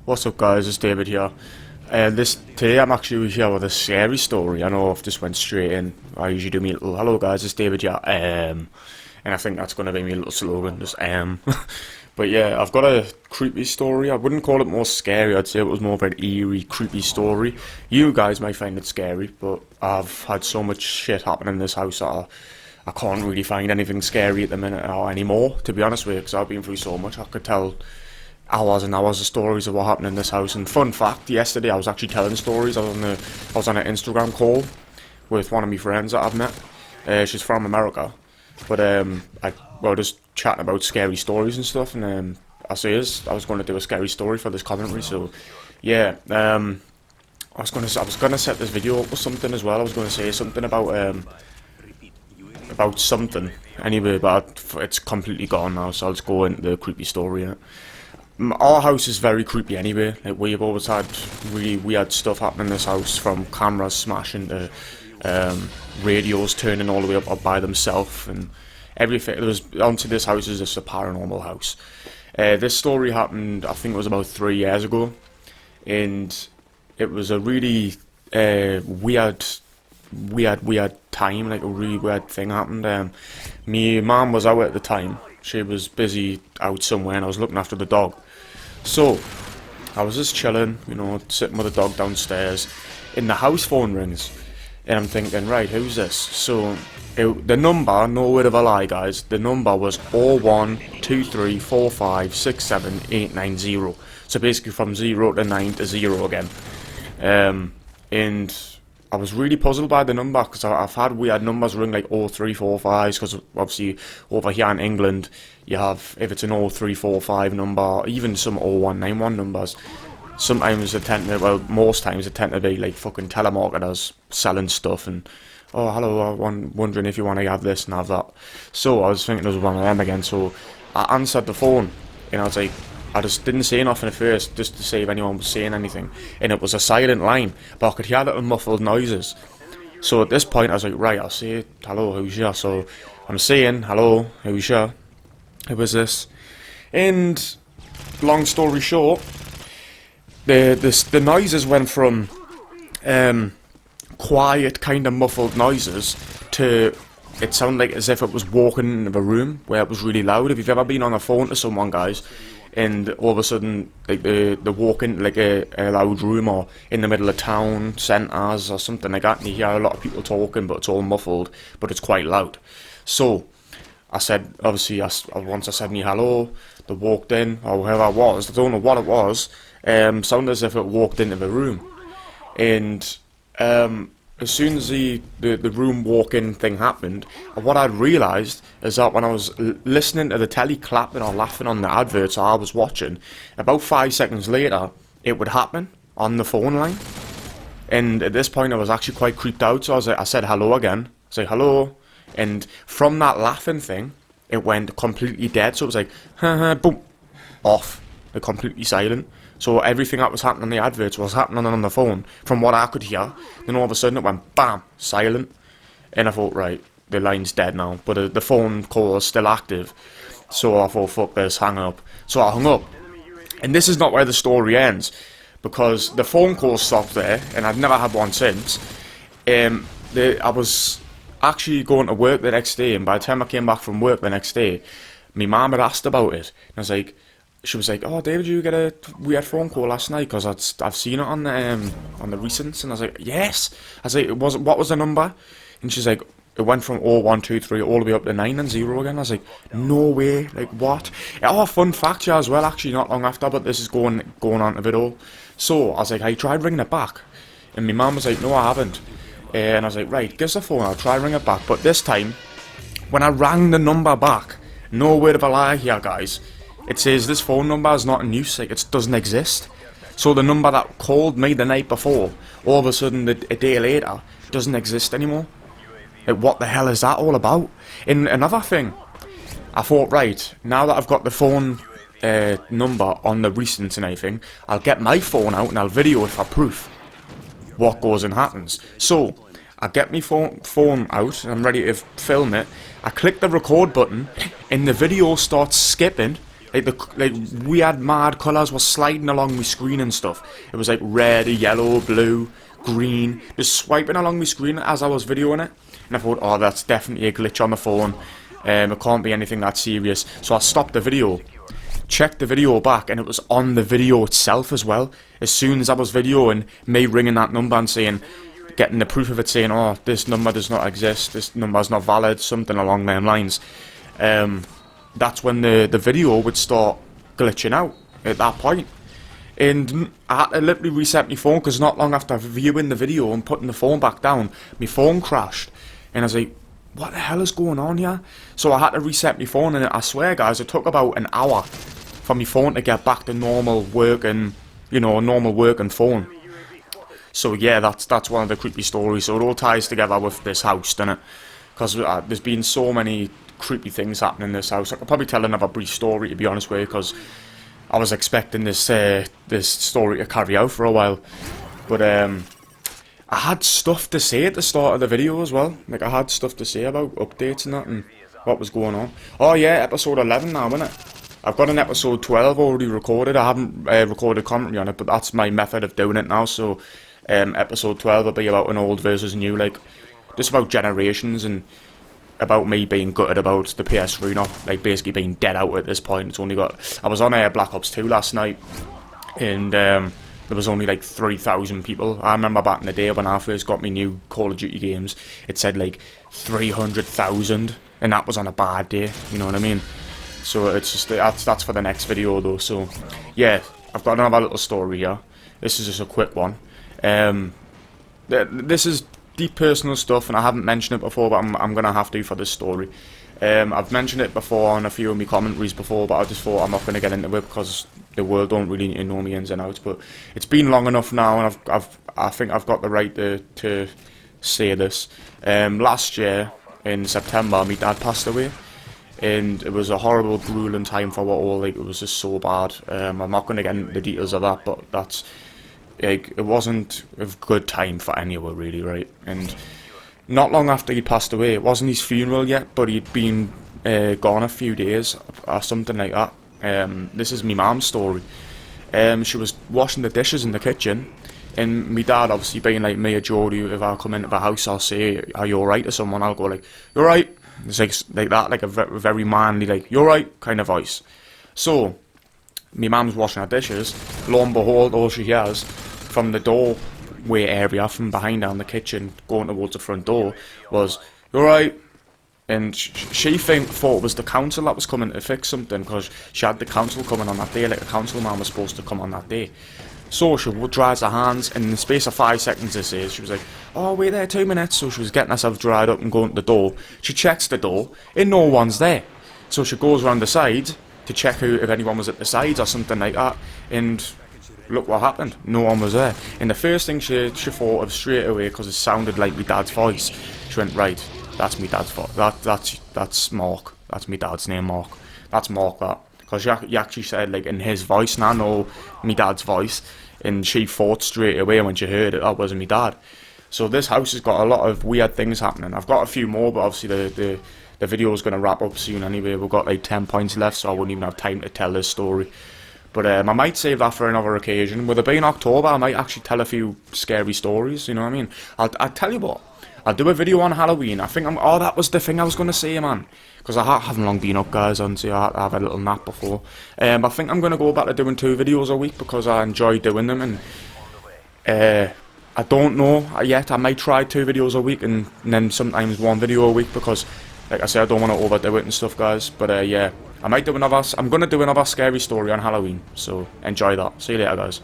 What's up, guys? It's David here. Today I'm actually here with a scary story. I know I've just went straight in. I usually do me little hello guys, it's David here. And I think that's gonna be my little slogan, just But yeah, I've got a creepy story. I wouldn't call it more scary. I'd say it was more of an eerie, creepy story. You guys might find it scary, but I've had so much shit happen in this house that I can't really find anything scary at the minute or anymore. To be honest with you, because I've been through so much. I could tell hours and hours of stories of what happened in this house. And fun fact, yesterday I was actually telling stories. I was on an Instagram call with one of my friends that I've met. She's from America, but we were just chatting about scary stories and stuff. And I was going to do a scary story for this commentary. So yeah, I was gonna set this video up with something as well. I was going to say something about something anyway, but it's completely gone now. So I'll just go into the creepy story. Our house is very creepy anyway. Like, we've always had really weird stuff happen in this house, from cameras smashing to radios turning all the way up by themselves and everything. Onto this house is just a paranormal house. This story happened, I think it was about 3 years ago, and it was a really weird time. Like, a really weird thing happened. My mum was out at the time. She was busy out somewhere, and I was looking after the dog. So I was just chilling, sitting with the dog downstairs, and the house phone rings, and I'm thinking, right, who's this? So the number, no word of a lie, guys, the number was 01234567890. So basically from 0 to 9 to 0 again. And I was really puzzled by the number, because I've had weird numbers ring, like 0345s, because obviously over here in England you have, if it's an 0345 number, even some 0191 numbers, sometimes they tend to, well, most times they tend to be like fucking telemarketers selling stuff, and oh hello, I'm wondering if you want to have this and have that. So I was thinking it was one of them again, so I answered the phone, and I was like, I just didn't say nothing at first, just to see if anyone was saying anything, and it was a silent line, but I could hear little muffled noises. So at this point I was like, right, I'll say hello, who's here? So I'm saying hello, who's here? Who is this? And long story short, the noises went from quiet, kind of muffled noises to it sounded like as if it was walking into a room where it was really loud. If you've ever been on the phone to someone, guys, and all of a sudden, like, they walk into like a loud room, or in the middle of town centres or something like that, and you hear a lot of people talking, but it's all muffled, but it's quite loud. So I said, obviously, once I said me hello, they walked in, or whoever it was, I don't know what it was, sounded as if it walked into the room. And as soon as the room walk-in thing happened, what I'd realised is that when I was listening to the telly clapping or laughing on the adverts I was watching, about 5 seconds later, it would happen on the phone line. And at this point, I was actually quite creeped out, so I said hello again. I said hello, and from that laughing thing, it went completely dead. So it was like, boom, off, like completely silent. So everything that was happening on the adverts was happening on the phone, from what I could hear. Then all of a sudden it went bam, silent. And I thought, right, the line's dead now, but the phone call is still active. So I thought, fuck this, hang up. So I hung up. And this is not where the story ends, because the phone call stopped there, and I've never had one since. I was actually going to work the next day, and by the time I came back from work the next day, my mum had asked about it. And I was like, she was like, oh, David, you get a weird phone call last night? Because I've seen it on the recents. And I was like, yes. I was like, what was the number? And she's like, it went from 0123 all the way up to 9 and 0 again. I was like, no way, like what? Oh, fun fact here as well, actually, not long after, but this is going on a bit all. So I was like, I tried ringing it back. And my mum was like, no, I haven't. And I was like, right, give us the phone, I'll try ring it back. But this time, when I rang the number back, no word of a lie here, guys, it says this phone number is not in use, like it doesn't exist. So the number that called me the night before, all of a sudden a day later, doesn't exist anymore. Like, what the hell is that all about? And another thing, I thought, right, now that I've got the phone number on the recents and everything, I'll get my phone out and I'll video it for proof what goes and happens. So I get my phone out and I'm ready to film it. I click the record button and the video starts skipping like weird mad colours were sliding along my screen and stuff. It was like red, yellow, blue, green, just swiping along my screen as I was videoing it. And I thought, oh, that's definitely a glitch on the phone. It can't be anything that serious. So I stopped the video, checked the video back, and it was on the video itself as well. As soon as I was videoing, me ringing that number and saying, getting the proof of it, saying, oh, this number does not exist, this number is not valid, something along them lines. That's when the video would start glitching out at that point. And I had to literally reset my phone, because not long after viewing the video and putting the phone back down, my phone crashed. And I was like, what the hell is going on here? So I had to reset my phone, and I swear, guys, it took about an hour for my phone to get back to normal working, normal working phone. So yeah, that's one of the creepy stories. So it all ties together with this house, doesn't it? Because there's been so many creepy things happening in this house. I could probably tell another brief story, to be honest with you, because I was expecting this story to carry out for a while. But I had stuff to say at the start of the video as well. Like, I had stuff to say about updates and that, and what was going on. Oh yeah, episode 11 now, isn't it? I've got an episode 12 already recorded. I haven't recorded commentary on it, but that's my method of doing it now. So episode 12 will be about an old versus new, like, just about generations, and about me being gutted about the PS3 not, like, basically being dead out at this point. It's only got... I was on Black Ops 2 last night, and there was only like 3,000 people. I remember back in the day when I first got my new Call of Duty games, it said like 300,000, and that was on a bad day, you know what I mean? So it's just, that's for the next video though. So yeah, I've got another little story here. This is just a quick one. This is deep personal stuff, and I haven't mentioned it before, but I'm gonna have to for this story. I've mentioned it before on a few of my commentaries before, but I just thought I'm not going to get into it because the world don't really need to know me ins and outs. But it's been long enough now, and I think I've got the right to say this. Last year in September, my dad passed away, and it was a horrible, grueling time for us all. Like, it was just so bad. I'm not going to get into the details of that, but that's, like, it wasn't a good time for anyone really, right? And not long after he passed away, it wasn't his funeral yet, but he'd been gone a few days or something like that. This is my mum's story. She was washing the dishes in the kitchen, and my dad, obviously being like me, a Geordie, if I come into the house, I'll say, are you alright to someone? I'll go like, you're right. It's like that, like a very manly, like, you're right kind of voice. So my mum's washing her dishes. Lo and behold, all she hears from the doorway area, from behind her in the kitchen, going towards the front door, was, you're right. And she thought it was the council that was coming to fix something, because she had the council coming on that day, like a council man was supposed to come on that day. So she dries her hands, and in the space of 5 seconds, it says, she was like, oh, wait there 2 minutes. So she was getting herself dried up and going to the door. She checks the door, and no one's there. So she goes around the side to check if anyone was at the sides or something like that, and look what happened. No one was there. And the first thing she thought of straight away, because it sounded like my dad's voice, she went, right, that's my dad's voice. That's Mark. That's my dad's name, Mark. That's Mark, that. Because he actually said, like, in his voice, and I know my dad's voice, and she thought straight away when she heard it, that wasn't my dad. So this house has got a lot of weird things happening. I've got a few more, but obviously the video is going to wrap up soon anyway. We've got like 10 points left, so I wouldn't even have time to tell this story. But I might save that for another occasion. With it being October, I might actually tell a few scary stories, you know what I mean? I'll tell you what, I'll do a video on Halloween. I think oh, that was the thing I was going to say, man. Because I haven't long been up, guys, honestly. I have a little nap before. I think I'm going to go back to doing 2 videos a week, because I enjoy doing them. And I don't know yet. I might try 2 videos a week, and then sometimes 1 video a week, because, like I said, I don't want to overdo it and stuff, guys. But yeah, I'm going to do another scary story on Halloween. So enjoy that. See you later, guys.